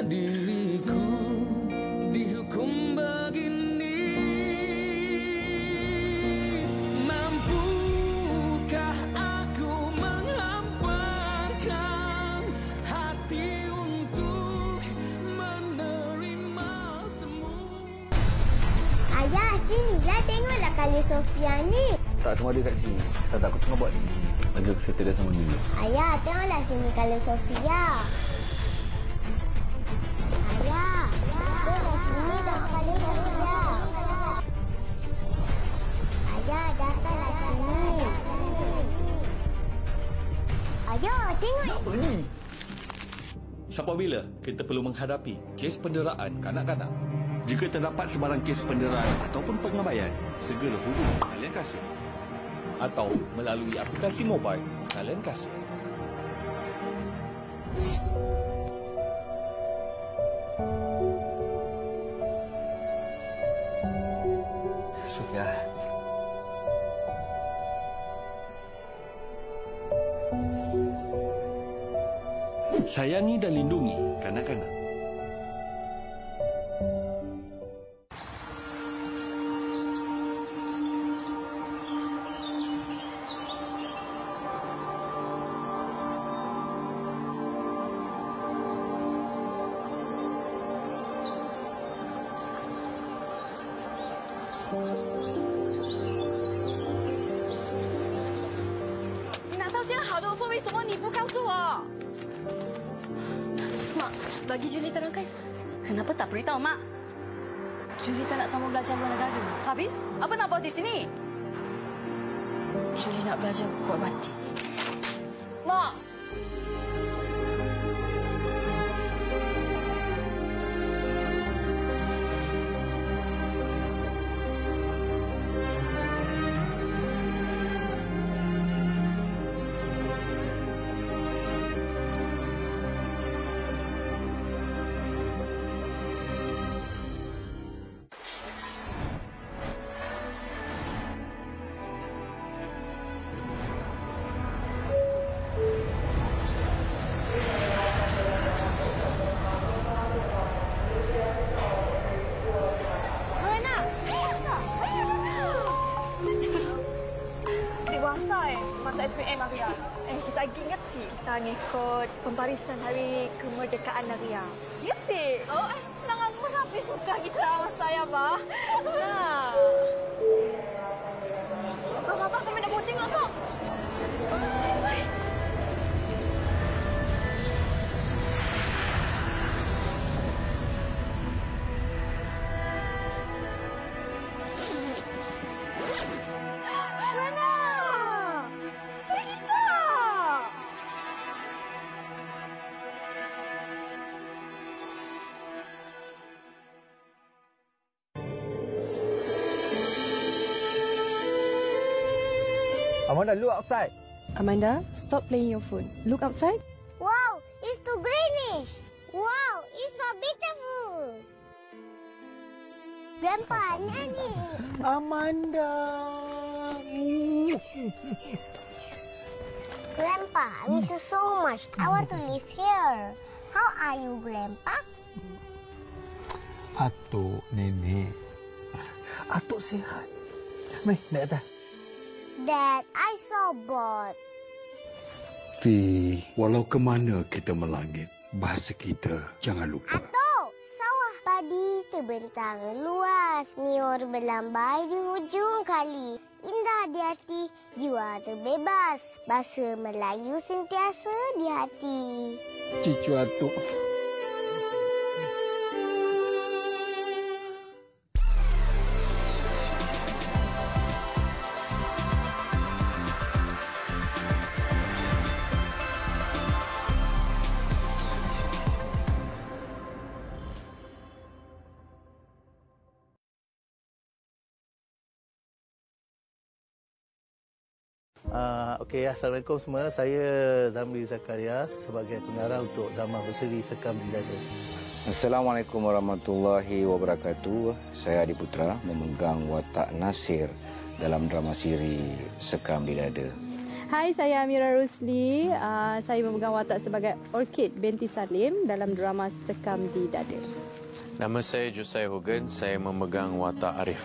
Diriku dihukum begini, mampukah aku menghamparkan hati untuk menerima semua? Ayah, sinilah tengoklah kalau Sofia ni. Tak semua ada kat sini. Tak aku tengah buat ni. Bagi aku settle dah sama dulu. Ayah, tengoklah sini kalau Sofia. Ayah, tengoklah sini dah kalau Sofia. Ayah, datanglah sini. Ayah, tengok. Apa ni? Sampai bila kita perlu menghadapi kes penderaan kanak-kanak? Jika terdapat sebarang kes penderaan ataupun pengabaian, segera hubungi talian kasih atau melalui aplikasi mobile talian kasih. Sofia. Sayangi dan lindungi kanak-kanak. Mak, bagi Julita terangkan. Kenapa tak beritahu, Mak? Julita nak sambung belajar luar negara. Habis, apa nak buat di sini? Juli nak belajar buat batik. Mak! Masa SPM Maria. Kita lagi ingat sih kita ngikut pembarisan hari kemerdekaan Maria. Ingat sih? Oh, nangan mo sabi suka kita masaya ba? Nah. Apa kami nak bunting lah kok. Amanda, look outside. Amanda, stop playing your phone. Look outside. Wow, it's too greenish. Wow, it's so beautiful. Grandpa, nyanyi. Amanda. Grandpa, I miss you so much. I want to live here. How are you, Grandpa? Atuk, Nenek. Atuk sihat. Mari, naik atas. Dad, I so bored. Fi, walau ke mana kita melangit, bahasa kita jangan lupa. Atuk, sawah padi terbentang luas, niur berlambai di hujung kali. Indah di hati, jiwa terbebas. Bahasa Melayu sentiasa di hati. Cucu atuk. Okey, Assalamualaikum semua. Saya Zamri Zakaria sebagai pengarah untuk drama berseri Sekam di Dada. Assalamualaikum warahmatullahi wabarakatuh. Saya Adi Putra memegang watak Nasir dalam drama siri Sekam di Dada. Hai, saya Amira Rusli. Saya memegang watak sebagai Orchid binti Salim dalam drama Sekam di Dada. Nama saya Jusai Hogan. Saya memegang watak Arif.